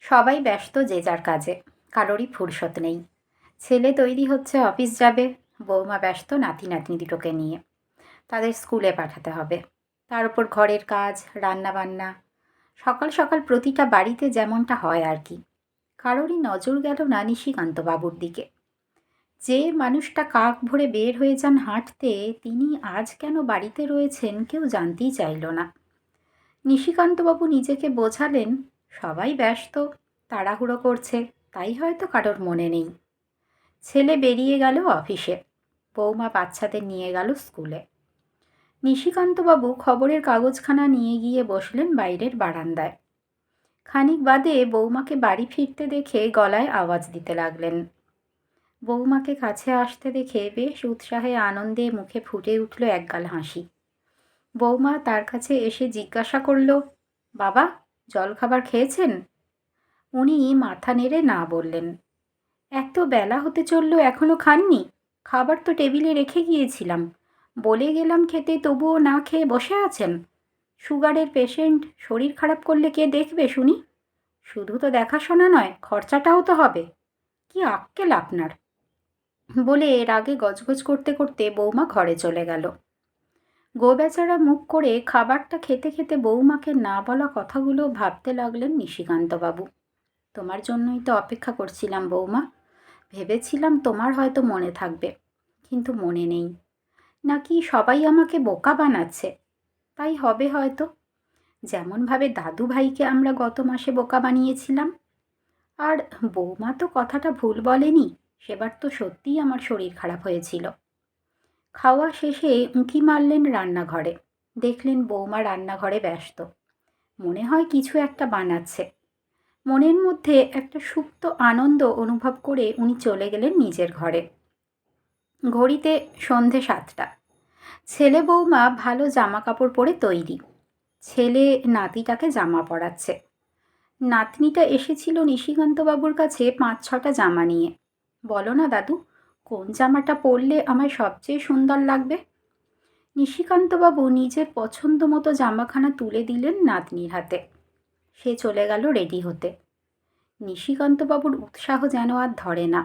সবাই ব্যস্ত যে যার কাজে, কারোরই ফুরসত নেই। ছেলে তৈরি হচ্ছে, অফিস যাবে। বৌমা ব্যস্ত নাতি নাতনি দুটোকে নিয়ে, তাদের স্কুলে পাঠাতে হবে। তার উপর ঘরের কাজ, রান্না বান্না। সকাল সকাল প্রতিটা বাড়িতে যেমনটা হয় আর কি। কারোরই নজর গেল না নিশিকান্ত বাবুর দিকে। যে মানুষটা কাক ভরে বের হয়ে যান হাঁটতে, তিনি আজ কেন বাড়িতে রয়েছেন কেউ জানতেই চাইল না। নিশিকান্তবাবু নিজেকে বোঝালেন, সবাই ব্যস্ত, তাড়াহুড়ো করছে, তাই হয়তো কারোর মনে নেই। ছেলে বেরিয়ে গেল অফিসে, বৌমা বাচ্চাদের নিয়ে গেল স্কুলে। নিশিকান্তবাবু খবরের কাগজখানা নিয়ে গিয়ে বসলেন বাইরের বারান্দায়। খানিক বাদে বৌমাকে বাড়ি ফিরতে দেখে গলায় আওয়াজ দিতে লাগলেন। বৌমাকে কাছে আসতে দেখে বেশ উৎসাহে আনন্দে মুখে ফুটে উঠল একগাল হাসি। বৌমা তার কাছে এসে জিজ্ঞাসা করল, বাবা, জলখাবার খেয়েছেন? উনি মাথা নেড়ে না বললেন। এত বেলা হতে চলল, এখনো খাননি? খাবার তো টেবিলে রেখে গিয়েছিলাম, বলে গেলাম খেতে, তবুও না খেয়ে বসে আছেন। সুগারের পেশেন্ট, শরীর খারাপ করলে কে দেখবে শুনি? শুধু তো দেখাশোনা নয়, খরচাটাও তো হবে। কি আক্কেল আপনার! বলে রাগে গজগজ করতে করতে বৌমা ঘরে চলে গেল। গোবেচারা মুখ করে খাবারটা খেতে খেতে বৌমাকে না বলা কথাগুলো ভাবতে লাগলেন নিশিকান্তবাবু। তোমার জন্যই তো অপেক্ষা করছিলাম বৌমা, ভেবেছিলাম তোমার হয়তো মনে থাকবে, কিন্তু মনে নেই। নাকি সবাই আমাকে বোকা বানাচ্ছে? তাই হবে হয়তো, যেমনভাবে দাদু ভাইকে আমরা গত মাসে বোকা বানিয়েছিলাম। আর বৌমা তো কথাটা ভুল বলেনি, সেবার তো সত্যিই আমার শরীর খারাপ হয়েছিল। খাওয়া শেষে উঁকি মারলেন রান্নাঘরে, দেখলেন বৌমা রান্নাঘরে ব্যস্ত, মনে হয় কিছু একটা বানাচ্ছে। মনের মধ্যে একটা সুপ্ত আনন্দ অনুভব করে উনি চলে গেলেন নিজের ঘরে। ঘড়িতে সন্ধে 7টা। ছেলে বৌমা ভালো জামা কাপড় পরে তৈরি। ছেলে নাতিটাকে জামা পরাচ্ছে। নাতনিটা এসেছিল নিশিকান্তবাবুর কাছে 5-6টা জামা নিয়ে। বলো না দাদু, কোন জামাটা পরলে আমায় সবচেয়ে সুন্দর লাগবে? নিশিকান্তবাবু নিজের পছন্দ মতো জামাখানা তুলে দিলেন নাতনির হাতে। সে চলে গেল রেডি হতে। নিশিকান্তবাবুর উৎসাহ যেন আর ধরে না,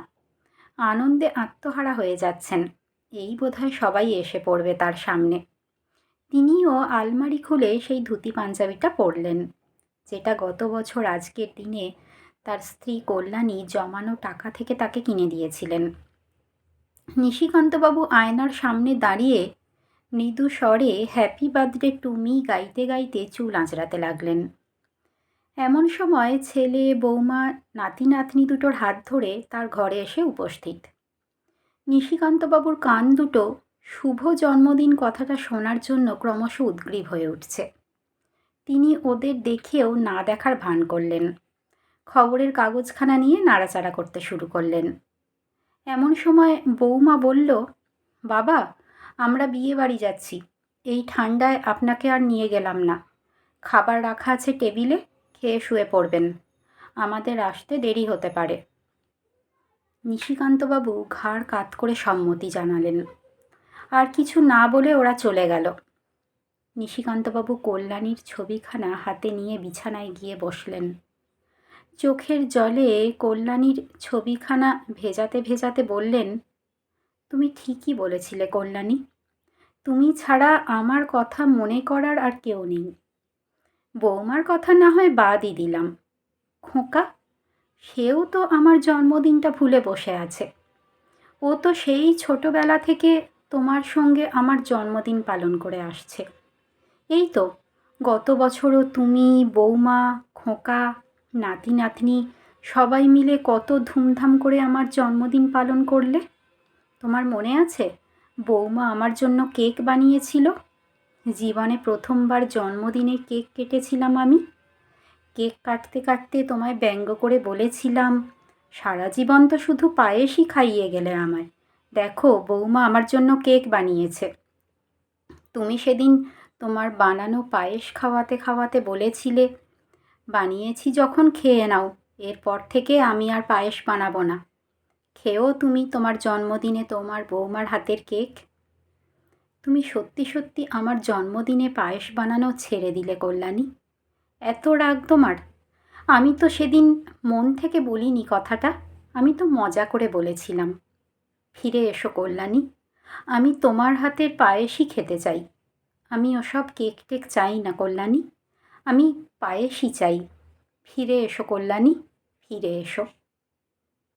আনন্দে আত্মহারা হয়ে যাচ্ছেন। এই বোধহয় সবাই এসে পড়বে তার সামনে। তিনিও আলমারি খুলে সেই ধুতি পাঞ্জাবিটা পরলেন, যেটা গত বছর আজকের দিনে তার স্ত্রী কল্যাণী জমানো টাকা থেকে তাকে কিনে দিয়েছিলেন। নিশিকান্তবাবু আয়নার সামনে দাঁড়িয়ে মৃদু স্বরে হ্যাপি বার্থডে টু মি গাইতে গাইতে চুল আঁচড়াতে লাগলেন। এমন সময় ছেলে বৌমা নাতি নাতনি দুটোর হাত ধরে তার ঘরে এসে উপস্থিত। নিশিকান্তবাবুর কান দুটো শুভ জন্মদিন কথাটা শোনার জন্য ক্রমশ উদগ্রীব হয়ে উঠছে। তিনি ওদের দেখেও না দেখার ভান করলেন। খবরের কাগজখানা নিয়ে নাড়াচাড়া করতে শুরু করলেন। এমন সময় বৌমা বলল, বাবা, আমরা বিয়ে বাড়ি যাচ্ছি, এই ঠান্ডায় আপনাকে আর নিয়ে গেলাম না। খাবার রাখা আছে টেবিলে, খেয়ে শুয়ে পড়বেন, আমাদের আসতে দেরি হতে পারে। নিশিকান্তবাবু ঘাড় কাত করে সম্মতি জানালেন। আর কিছু না বলে ওরা চলে গেল। নিশিকান্তবাবু কল্যাণীর ছবিখানা হাতে নিয়ে বিছানায় গিয়ে বসলেন। চোখের জলে কল্যাণীর ছবিখানা ভেজাতে ভেজাতে বললেন, তুমি ঠিকই বলেছিলে কল্যাণী, তুমি ছাড়া আমার কথা মনে করার আর কেউ নেই। বৌমার কথা না হয় বাদই দিলাম, খোকা, সেও তো আমার জন্মদিনটা ভুলে বসে আছে। ও তো সেই ছোটবেলা থেকে তোমার সঙ্গে আমার জন্মদিন পালন করে আসছে। এই তো গত বছরও তুমি, বৌমা, খোকা, নাতি নাতনি সবাই মিলে কত ধুমধাম করে আমার জন্মদিন পালন করলে। তোমার মনে আছে বৌমা আমার জন্য কেক বানিয়েছিল? জীবনে প্রথমবার জন্মদিনে কেক কেটেছিলাম আমি। কেক কাটতে কাটতে তোমায় ব্যঙ্গ করে বলেছিলাম, সারা জীবন তো শুধু পায়েসই খাইয়ে গেলে আমায়, দেখো বৌমা আমার জন্য কেক বানিয়েছে। তুমি সেদিন তোমার বানানো পায়েস খাওয়াতে খাওয়াতে বলেছিলে, বানিয়েছি যখন খেয়ে নাও, এরপর থেকে আমি আর পায়েস বানাবো না। খেয়েও তুমি তোমার জন্মদিনে তোমার বৌমার হাতের কেক। তুমি সত্যি সত্যি আমার জন্মদিনে পায়েস বানানো ছেড়ে দিলে কল্যাণী। এত রাগ তোমার? আমি তো সেদিন মন থেকে বলিনি কথাটা, আমি তো মজা করে বলেছিলাম। ফিরে এসো কল্যাণী, আমি তোমার হাতের পায়েসই খেতে চাই। আমি ওসব কেক টেক চাই না কল্যাণী, আমি পায়েসই চাই। ফিরে এসো কল্যাণী, ফিরে এসো।